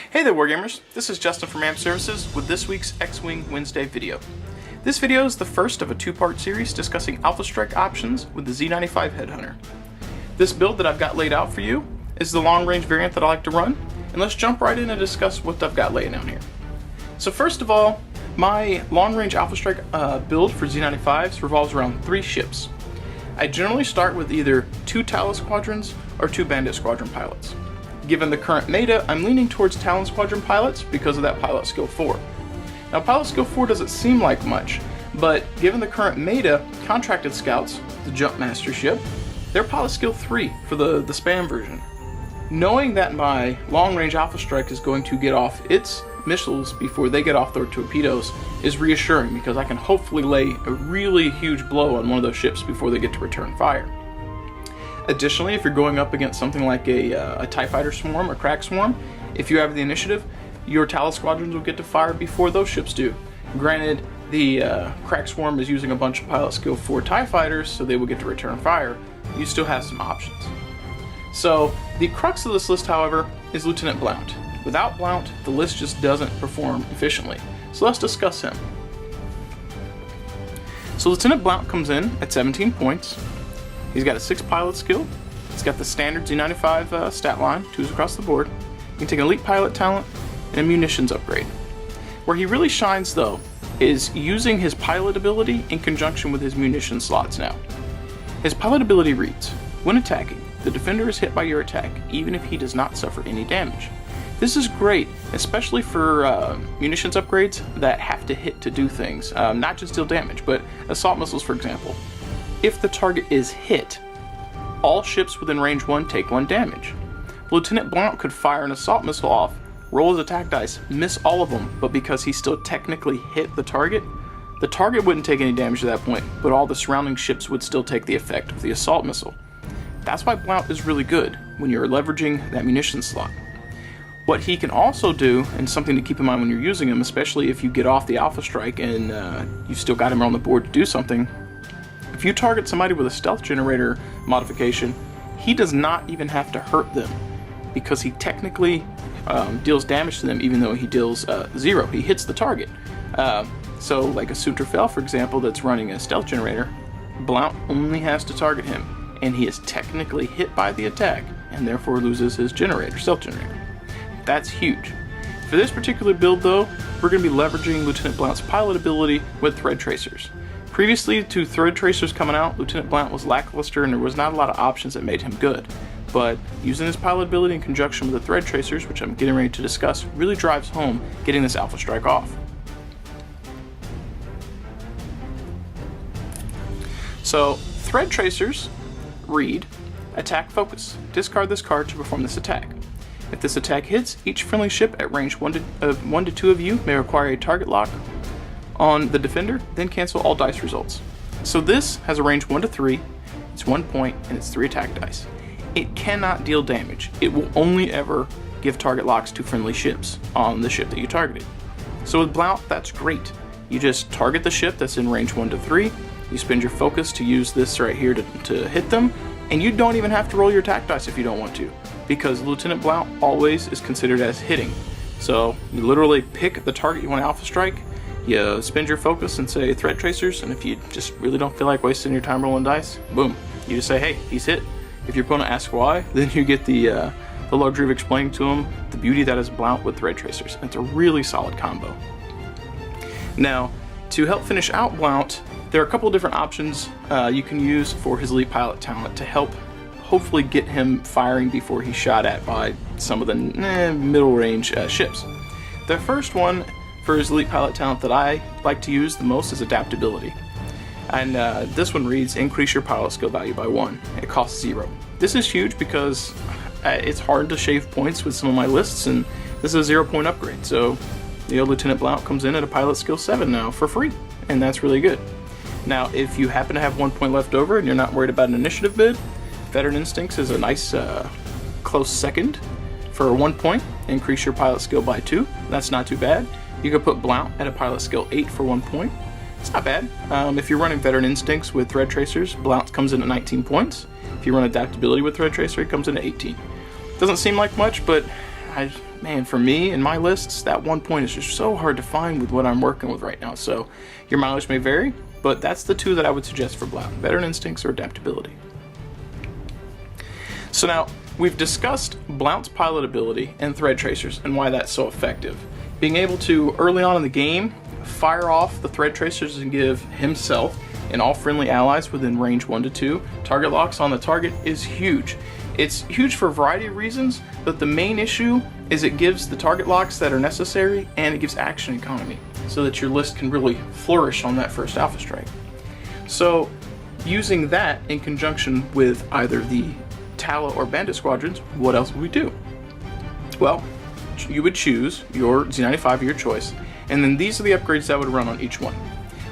Hey there Wargamers, this is Justin from AMP Services with this week's X-Wing Wednesday video. This video is the first of a two-part series discussing Alpha Strike options with the Z95 Headhunter. This build that I've got laid out for you is the long-range variant that I like to run, and let's jump right in and discuss what I've got laid down here. So first of all, my long-range Alpha Strike build for Z95s revolves around 3 ships. I generally start with either 2 Talon Squadrons or 2 Bandit Squadron pilots. Given the current meta, I'm leaning towards Talon Squadron pilots because of that Pilot Skill 4. Now Pilot Skill 4 doesn't seem like much, but given the current meta, Contracted Scouts, the Jumpmaster ship, they're Pilot Skill 3 for the spam version. Knowing that my long-range Alpha Strike is going to get off its missiles before they get off their torpedoes is reassuring because I can hopefully lay a really huge blow on one of those ships before they get to return fire. Additionally, if you're going up against something like a TIE Fighter Swarm or Crack Swarm, if you have the initiative, your Talon Squadrons will get to fire before those ships do. Granted, the Crack Swarm is using a bunch of Pilot Skill 4 TIE Fighters, so they will get to return fire. You still have some options. So, the crux of this list, however, is Lieutenant Blount. Without Blount, the list just doesn't perform efficiently. So let's discuss him. So Lieutenant Blount comes in at 17 points. He's got a 6 pilot skill. He's got the standard Z95 stat line, 2s across the board. He can take an elite pilot talent and a munitions upgrade. Where he really shines though is using his pilot ability in conjunction with his munition slots now. His pilot ability reads, when attacking, the defender is hit by your attack even if he does not suffer any damage. This is great, especially for munitions upgrades that have to hit to do things, not just deal damage, but assault missiles for example. If the target is hit, all ships within range 1 take 1 damage. Lieutenant Blount could fire an assault missile off, roll his attack dice, miss all of them, but because he still technically hit the target wouldn't take any damage at that point, but all the surrounding ships would still take the effect of the assault missile. That's why Blount is really good when you're leveraging that munition slot. What he can also do, and something to keep in mind when you're using him, especially if you get off the Alpha Strike and you've still got him on the board to do something, if you target somebody with a stealth generator modification, he does not even have to hurt them because he technically deals damage to them even though he deals 0. He hits the target. So like a Sunterfell, for example, that's running a stealth generator, Blount only has to target him and he is technically hit by the attack and therefore loses his stealth generator. That's huge. For this particular build though, we're going to be leveraging Lieutenant Blount's pilot ability with thread tracers. Previously to thread tracers coming out, Lieutenant Blount was lackluster and there was not a lot of options that made him good. But using his pilot ability in conjunction with the thread tracers, which I'm getting ready to discuss, really drives home getting this Alpha Strike off. So, thread tracers read, attack focus. Discard this card to perform this attack. If this attack hits, each friendly ship at range 1 to 2 of you may require a target lock on the defender, then cancel all dice results. So this has a range 1 to 3, it's 1 point, and it's 3 attack dice. It cannot deal damage. It will only ever give target locks to friendly ships on the ship that you targeted. So with Blount, that's great. You just target the ship that's in range 1 to 3, you spend your focus to use this right here to hit them, and you don't even have to roll your attack dice if you don't want to, because Lieutenant Blount always is considered as hitting. So you literally pick the target you want to Alpha Strike, you spend your focus and say thread tracers, and if you just really don't feel like wasting your time rolling dice, boom, you just say, hey, he's hit. If your opponent asks why, then you get the luxury of explaining to him the beauty that is Blount with thread tracers. And it's a really solid combo. Now, to help finish out Blount, there are a couple of different options you can use for his elite pilot talent to help hopefully get him firing before he's shot at by some of the middle range ships. The first one for his elite pilot talent that I like to use the most is adaptability. And this one reads, increase your pilot skill value by 1. It costs 0. This is huge because it's hard to shave points with some of my lists, and this is a 0-point upgrade. So, Lieutenant Blount comes in at a pilot skill 7 now for free, and that's really good. Now, if you happen to have 1 point left over and you're not worried about an initiative bid, Veteran Instincts is a nice close second for 1 point. Increase your pilot skill by 2. That's not too bad. You could put Blount at a pilot skill 8 for 1 point. It's not bad. If you're running Veteran Instincts with Thread Tracers, Blount comes in at 19 points. If you run Adaptability with Thread Tracer, it comes in at 18. Doesn't seem like much, but man, for me and my lists, that 1 point is just so hard to find with what I'm working with right now. So your mileage may vary, but that's the 2 that I would suggest for Blount: Veteran Instincts or Adaptability. So now, we've discussed Blount's pilot ability and thread tracers and why that's so effective. Being able to, early on in the game, fire off the thread tracers and give himself and all friendly allies within range 1 to 2 target locks on the target is huge. It's huge for a variety of reasons, but the main issue is it gives the target locks that are necessary, and it gives action economy so that your list can really flourish on that first Alpha strike. So using that in conjunction with either the Tala or Bandit squadrons, what else would we do? Well, you would choose your Z95 of your choice, and then these are the upgrades that would run on each one.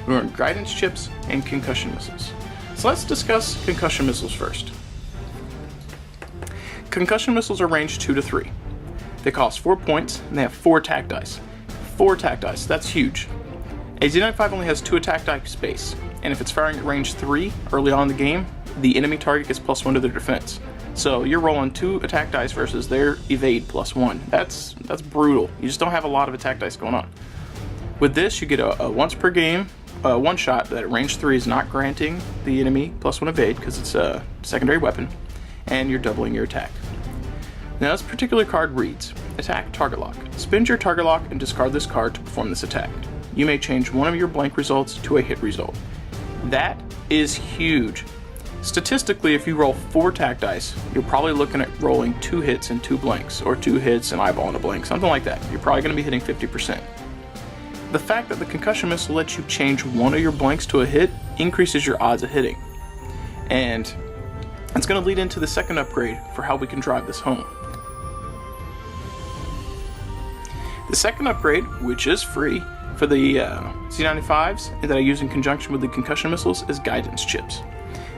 We run guidance chips and concussion missiles. So let's discuss concussion missiles first. Concussion missiles are range 2 to 3. They cost 4 points, and they have 4 attack dice. 4 attack dice, that's huge. A Z95 only has 2 attack dice space, and if it's firing at range 3 early on in the game, the enemy target gets +1 to their defense. So you're rolling 2 attack dice versus their evade +1. That's brutal. You just don't have a lot of attack dice going on. With this, you get a once per game one shot that at range 3 is not granting the enemy +1 evade because it's a secondary weapon, and you're doubling your attack. Now this particular card reads: Attack Target Lock. Spend your target lock and discard this card to perform this attack. You may change one of your blank results to a hit result. That is huge. Statistically, if you roll 4 attack dice, you're probably looking at rolling 2 hits and 2 blanks, or 2 hits and eyeballing a blank, something like that. You're probably going to be hitting 50%. The fact that the concussion missile lets you change one of your blanks to a hit increases your odds of hitting. And it's going to lead into the second upgrade for how we can drive this home. The second upgrade, which is free for the Z95s that I use in conjunction with the concussion missiles, is guidance chips.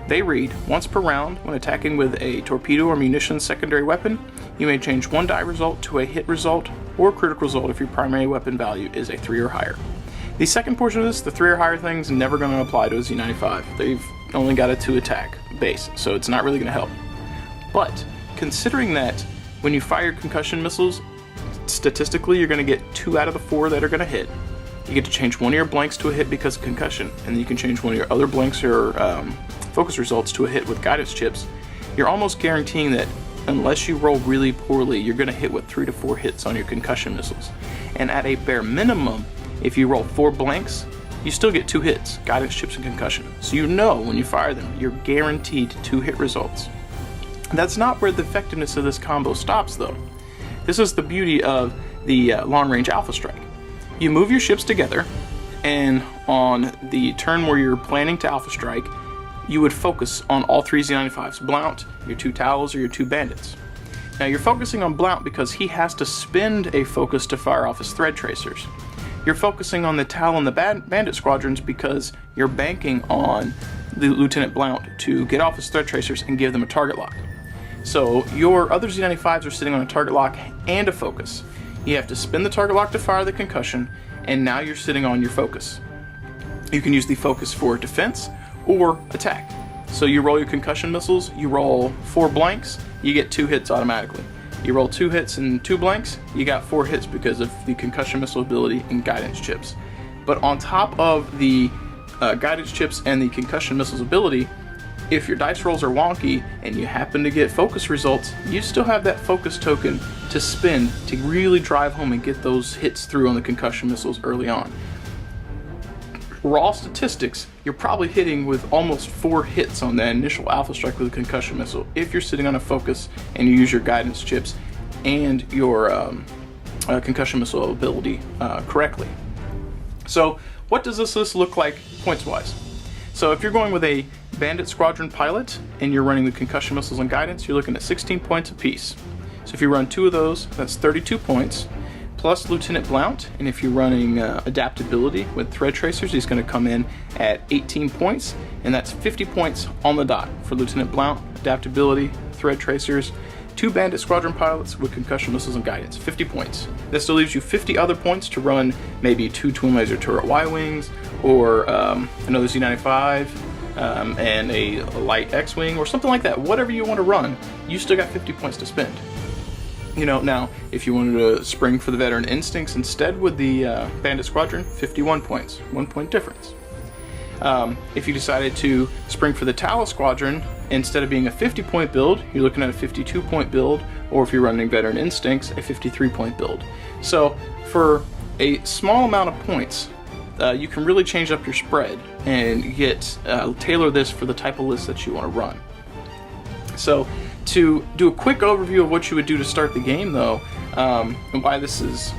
They read: once per round, when attacking with a torpedo or munitions secondary weapon, you may change one die result to a hit result or critical result if your primary weapon value is a 3 or higher. The second portion of this, the 3 or higher thing, is never going to apply to a Z95. They've only got a 2 attack base, so it's not really going to help. But considering that when you fire concussion missiles, statistically you're going to get 2 out of the 4 that are going to hit. You get to change one of your blanks to a hit because of concussion, and then you can change one of your other blanks or focus results to a hit with guidance chips. You're almost guaranteeing that unless you roll really poorly, you're going to hit with 3 to 4 hits on your concussion missiles. And at a bare minimum, if you roll 4 blanks, you still get 2 hits, guidance chips and concussion. So you know when you fire them, you're guaranteed 2 hit results. That's not where the effectiveness of this combo stops though. This is the beauty of the long-range Alpha strike. You move your ships together, and on the turn where you're planning to Alpha strike, you would focus on all 3 Z95s, Blount, your 2 Towels, or your 2 Bandits. Now you're focusing on Blount because he has to spend a focus to fire off his thread tracers. You're focusing on the Towel and the Bandit squadrons because you're banking on the Lieutenant Blount to get off his thread tracers and give them a target lock. So your other Z95s are sitting on a target lock and a focus. You have to spin the target lock to fire the concussion, and now you're sitting on your focus. You can use the focus for defense or attack. So you roll your concussion missiles, you roll 4 blanks, you get 2 hits automatically. You roll 2 hits and 2 blanks, you got 4 hits because of the concussion missile ability and guidance chips. But on top of the guidance chips and the concussion missiles ability, if your dice rolls are wonky and you happen to get focus results, you still have that focus token to spend to really drive home and get those hits through on the concussion missiles early on. Raw statistics, you're probably hitting with almost 4 hits on that initial Alpha strike with a concussion missile if you're sitting on a focus and you use your guidance chips and your concussion missile ability correctly. So what does this list look like points wise? So if you're going with a Bandit Squadron pilot and you're running the concussion missiles and guidance, you're looking at 16 points apiece. So if you run 2 of those, that's 32 points, plus Lieutenant Blount, and if you're running adaptability with thread tracers, he's going to come in at 18 points, and that's 50 points on the dot for Lieutenant Blount, adaptability, thread tracers, 2 Bandit Squadron pilots with concussion missiles and guidance, 50 points. This still leaves you 50 other points to run maybe 2 twin laser turret Y-wings, or another Z95, and a light X-wing, or something like that. Whatever you want to run, you still got 50 points to spend. You know, now, if you wanted to spring for the Veteran Instincts instead with the Bandit Squadron, 51 points, 1 point difference. If you decided to spring for the Talus Squadron, instead of being a 50-point build, you're looking at a 52-point build, or if you're running Veteran Instincts, a 53-point build. So, for a small amount of points, you can really change up your spread and tailor this for the type of list that you want to run. So, to do a quick overview of what you would do to start the game, though, and why this is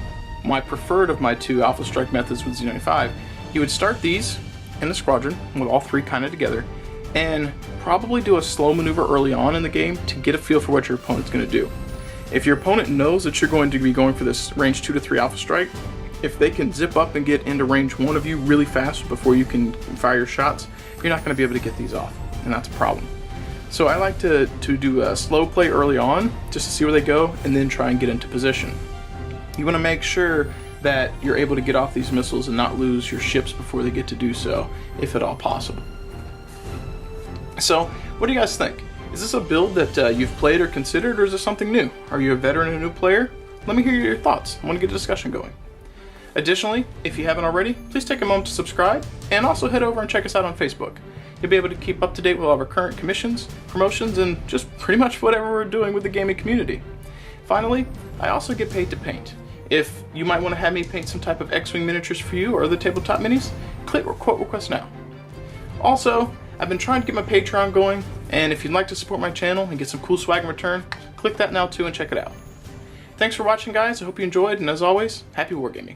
my preferred of my two Alpha Strike methods with Z95, you would start these in the squadron with all three kind of together, and probably do a slow maneuver early on in the game to get a feel for what your opponent's going to do. If your opponent knows that you're going to be going for this range 2 to 3 Alpha Strike, if they can zip up and get into range 1 of you really fast before you can fire your shots, you're not going to be able to get these off, and that's a problem. So I like to do a slow play early on, just to see where they go, and then try and get into position. You want to make sure that you're able to get off these missiles and not lose your ships before they get to do so, if at all possible. So, what do you guys think? Is this a build that you've played or considered, or is this something new? Are you a veteran or a new player? Let me hear your thoughts. I want to get a discussion going. Additionally, if you haven't already, please take a moment to subscribe, and also head over and check us out on Facebook. You'll be able to keep up to date with all of our current commissions, promotions, and just pretty much whatever we're doing with the gaming community. Finally, I also get paid to paint. If you might want to have me paint some type of X-Wing miniatures for you or other tabletop minis, click quote request now. Also, I've been trying to get my Patreon going, and if you'd like to support my channel and get some cool swag in return, click that now too and check it out. Thanks for watching, guys. I hope you enjoyed, and as always, happy wargaming.